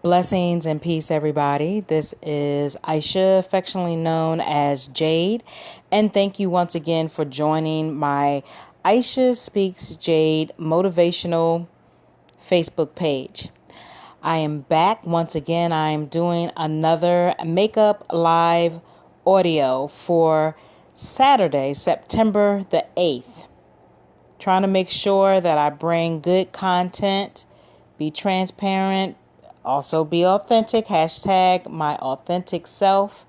Blessings and peace, everybody. This is Aisha, affectionately known as Jade. And thank you once again for joining my Aisha Speaks Jade motivational Facebook page. I am back once again. I am doing another makeup live audio for Saturday, September the 8th. Trying to make sure that I bring good content, be transparent, also be authentic, hashtag my authentic self,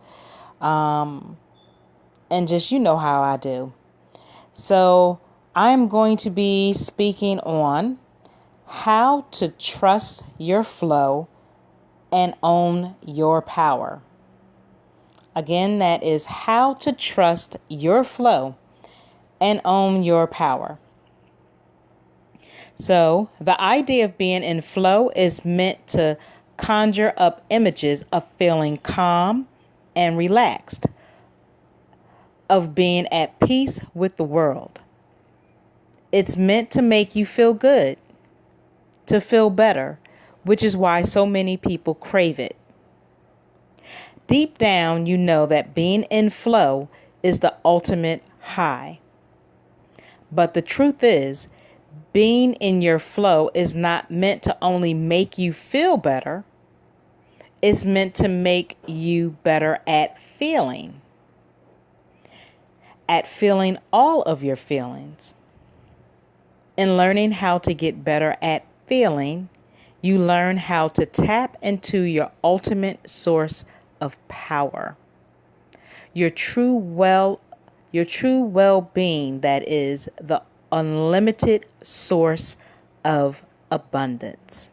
and just you know how I do. So I'm going to be speaking on how to trust your flow and own your power. Again, that is how to trust your flow and own your power. So the idea of being in flow is meant to conjure up images of feeling calm and relaxed, of being at peace with the world. It's meant to make you feel good, to feel better, which is why so many people crave it. Deep down, you know that being in flow is the ultimate high. But the truth is, being in your flow is not meant to only make you feel better. It's meant to make you better at feeling all of your feelings. In learning how to get better at feeling, you learn how to tap into your ultimate source of power. Your true well-being, that is the unlimited source of abundance.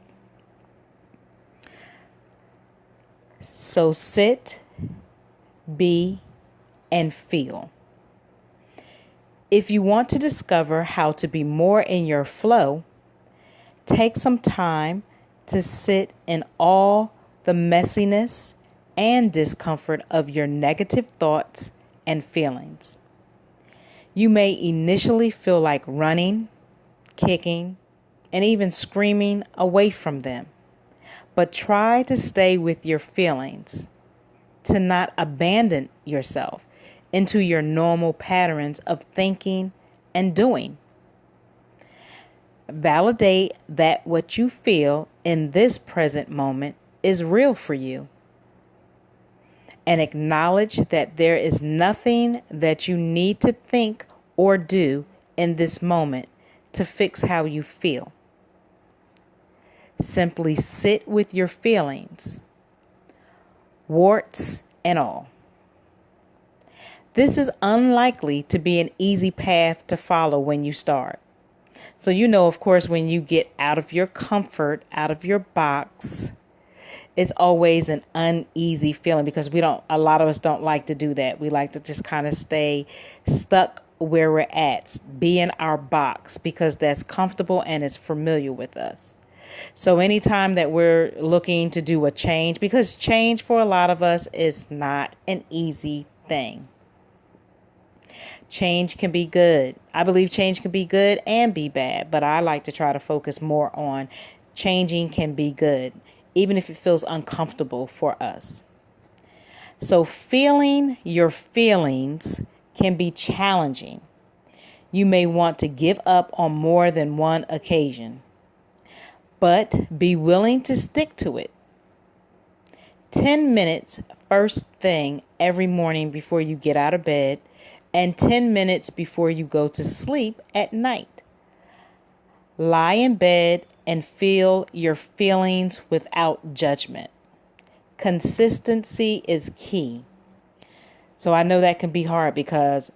So sit, be, and feel. If you want to discover how to be more in your flow, take some time to sit in all the messiness and discomfort of your negative thoughts and feelings. You may initially feel like running, kicking, and even screaming away from them. But try to stay with your feelings, to not abandon yourself into your normal patterns of thinking and doing. Validate that what you feel in this present moment is real for you. And acknowledge that there is nothing that you need to think or do in this moment to fix how you feel. Simply sit with your feelings, warts and all. This is unlikely to be an easy path to follow when you start. So of course, when you get out of your comfort, out of your box, it's always an uneasy feeling because a lot of us don't like to do that. We like to just kind of stay stuck where we're at, be in our box because that's comfortable and it's familiar with us. So anytime that we're looking to do a change, because change for a lot of us is not an easy thing. Change can be good. I believe change can be good and be bad, but I like to try to focus more on changing can be good, even if it feels uncomfortable for us. So feeling your feelings can be challenging. You may want to give up on more than one occasion, but be willing to stick to it. 10 minutes first thing every morning before you get out of bed, and 10 minutes before you go to sleep at night. Lie in bed and feel your feelings without judgment. Consistency is key. So I know that can be hard because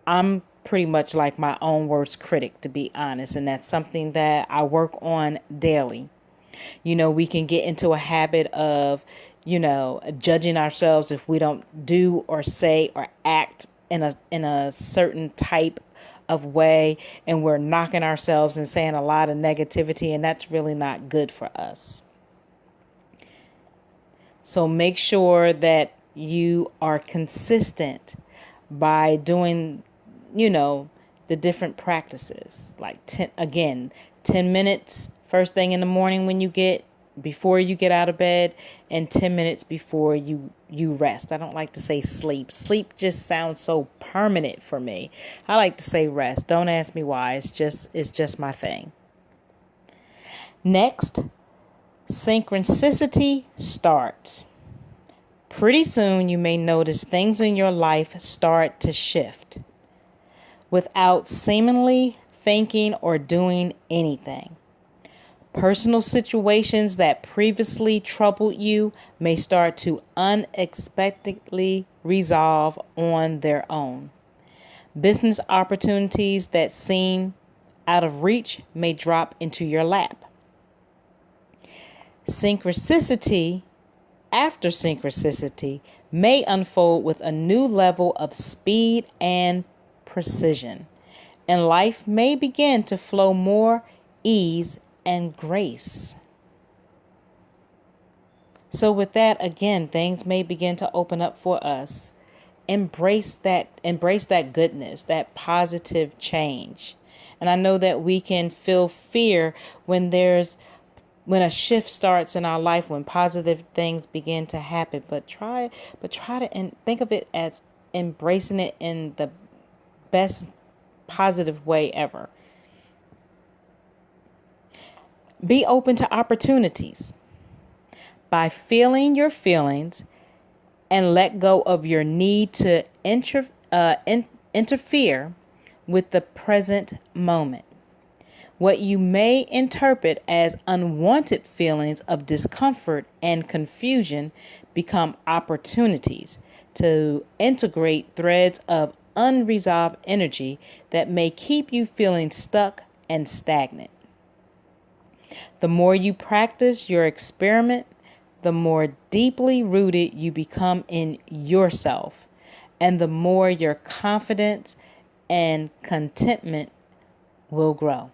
I'm pretty much like my own worst critic, to be honest. And that's something that I work on daily. We can get into a habit of, judging ourselves if we don't do or say or act in a certain type of way, and we're knocking ourselves and saying a lot of negativity, and that's really not good for us. So make sure that you are consistent by doing, the different practices. Like 10 minutes first thing in the morning when you get before you get out of bed and 10 minutes before you rest. I don't like to say sleep. Sleep just sounds so permanent for me. I like to say rest. Don't ask me why. It's just my thing. Next, synchronicity starts. Pretty soon you may notice things in your life start to shift without seemingly thinking or doing anything. Personal situations that previously troubled you may start to unexpectedly resolve on their own. Business opportunities that seem out of reach may drop into your lap. Synchronicity after synchronicity may unfold with a new level of speed and precision, and life may begin to flow more ease and grace. So with that, again, things may begin to open up for us. Embrace that goodness, that positive change. And I know that we can feel fear when a shift starts in our life, when positive things begin to happen, but try to and think of it as embracing it in the best positive way ever. Be open to opportunities by feeling your feelings and let go of your need to interfere with the present moment. What you may interpret as unwanted feelings of discomfort and confusion become opportunities to integrate threads of unresolved energy that may keep you feeling stuck and stagnant. The more you practice your experiment, the more deeply rooted you become in yourself, and the more your confidence and contentment will grow.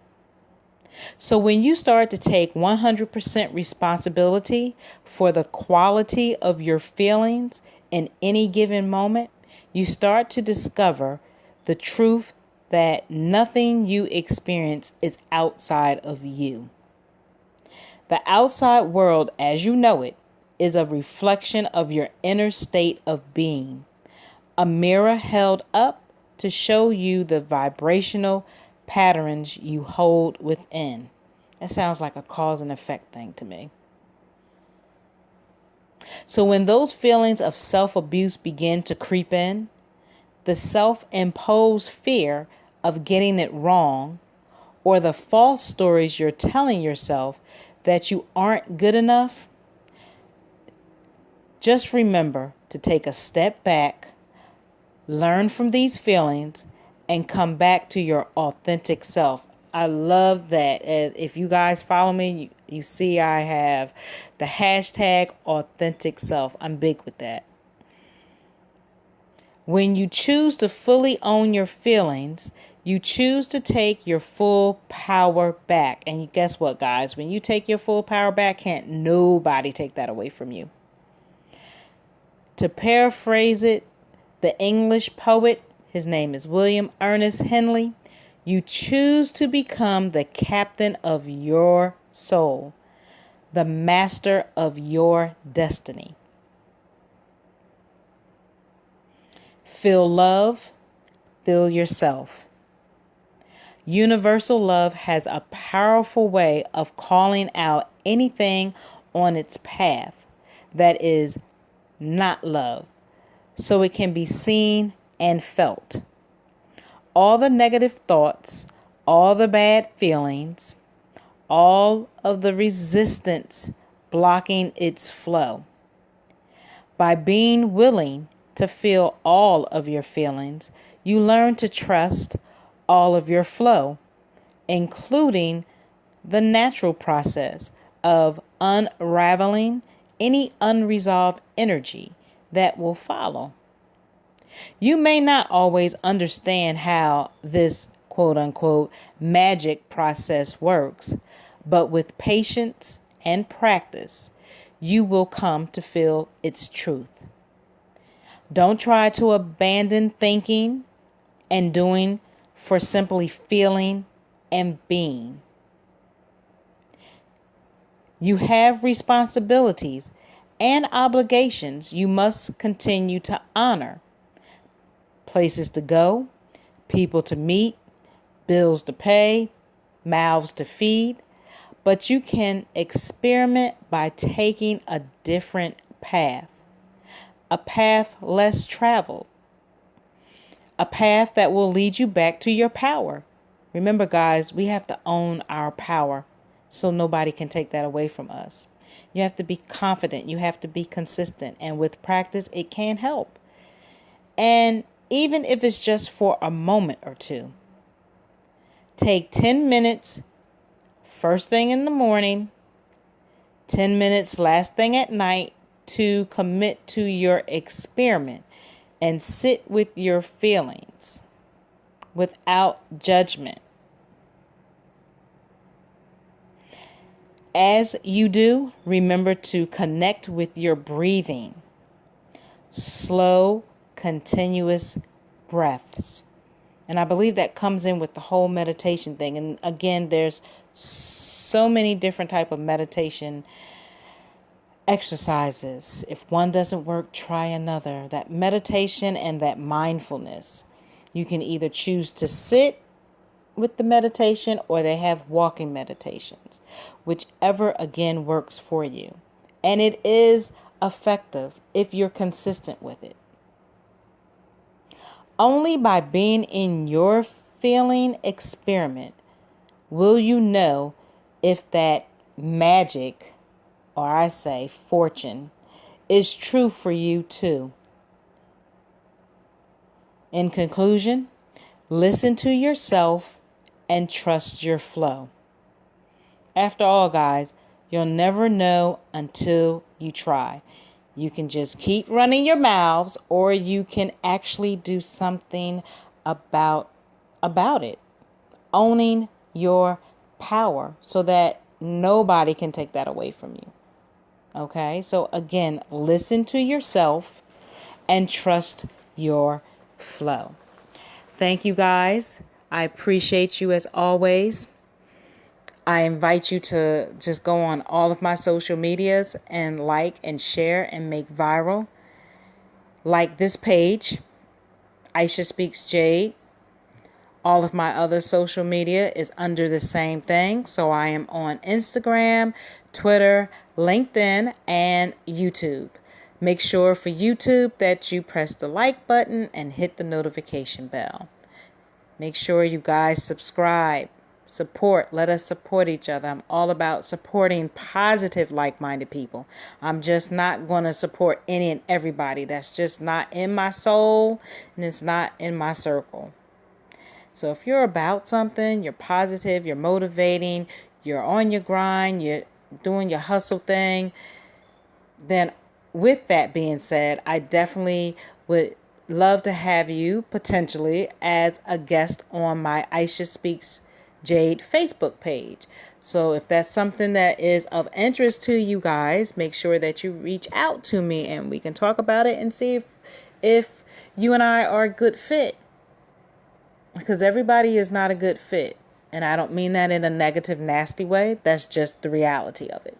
So when you start to take 100% responsibility for the quality of your feelings in any given moment, you start to discover the truth that nothing you experience is outside of you. The outside world, as you know it, is a reflection of your inner state of being, a mirror held up to show you the vibrational patterns you hold within. That sounds like a cause and effect thing to me. So when those feelings of self-abuse begin to creep in, the self-imposed fear of getting it wrong, or the false stories you're telling yourself that you aren't good enough, just remember to take a step back, learn from these feelings, and come back to your authentic self. I love that. If you guys follow me, you see I have the hashtag authentic self. I'm big with that. When you choose to fully own your feelings, you choose to take your full power back. And guess what, guys? When you take your full power back, can't nobody take that away from you. To paraphrase it, the English poet, his name is William Ernest Henley, you choose to become the captain of your soul, the master of your destiny. Feel love, feel yourself. Universal love has a powerful way of calling out anything on its path that is not love, so it can be seen and felt. All the negative thoughts, all the bad feelings, all of the resistance blocking its flow. By being willing to feel all of your feelings, you learn to trust all of your flow, including the natural process of unraveling any unresolved energy that will follow. You may not always understand how this quote unquote magic process works, but with patience and practice, you will come to feel its truth. Don't try to abandon thinking and doing for simply feeling and being. You have responsibilities and obligations you must continue to honor. Places to go, people to meet, bills to pay, mouths to feed. But you can experiment by taking a different path, a path less traveled, a path that will lead you back to your power. Remember, guys, we have to own our power so nobody can take that away from us. You have to be confident. You have to be consistent. And with practice, it can help. And even if it's just for a moment or two, take 10 minutes first thing in the morning, 10 minutes last thing at night to commit to your experiment and sit with your feelings without judgment. As you do, remember to connect with your breathing. Slow, continuous breaths. And I believe that comes in with the whole meditation thing. And again, there's so many different type of meditation exercises. If one doesn't work, try another. That meditation and that mindfulness. You can either choose to sit with the meditation or they have walking meditations, whichever again works for you. And it is effective if you're consistent with it. Only by being in your feeling experiment will you know if that magic, or I say fortune, is true for you too. In conclusion, listen to yourself and trust your flow. After all, guys, you'll never know until you try. You can just keep running your mouths, or you can actually do something about it. Owning your power so that nobody can take that away from you. Okay? So again, listen to yourself and trust your flow. Thank you, guys. I appreciate you as always. I invite you to just go on all of my social medias and like and share and make viral. Like this page, Aisha Speaks Jade. All of my other social media is under the same thing. So I am on Instagram, Twitter, LinkedIn, and YouTube. Make sure for YouTube that you press the like button and hit the notification bell. Make sure you guys subscribe, support. Let us support each other. I'm all about supporting positive, like-minded people. I'm just not going to support any and everybody. That's just not in my soul, and it's not in my circle. So if you're about something, you're positive, you're motivating, you're on your grind, you're doing your hustle thing, then with that being said, I definitely would love to have you potentially as a guest on my Aisha Speaks Jade Facebook page. So if that's something that is of interest to you guys, make sure that you reach out to me and we can talk about it and see if you and I are a good fit. Because everybody is not a good fit. And I don't mean that in a negative, nasty way. That's just the reality of it.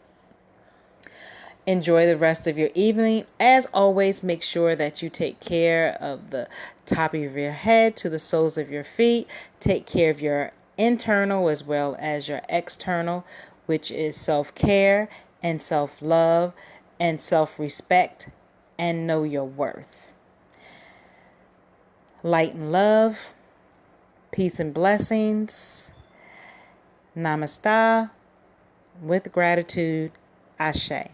Enjoy the rest of your evening. As always, make sure that you take care of the top of your head to the soles of your feet. Take care of your internal as well as your external, which is self-care and self-love and self-respect, and know your worth. Light and love, peace and blessings. Namaste. With gratitude, Ashe.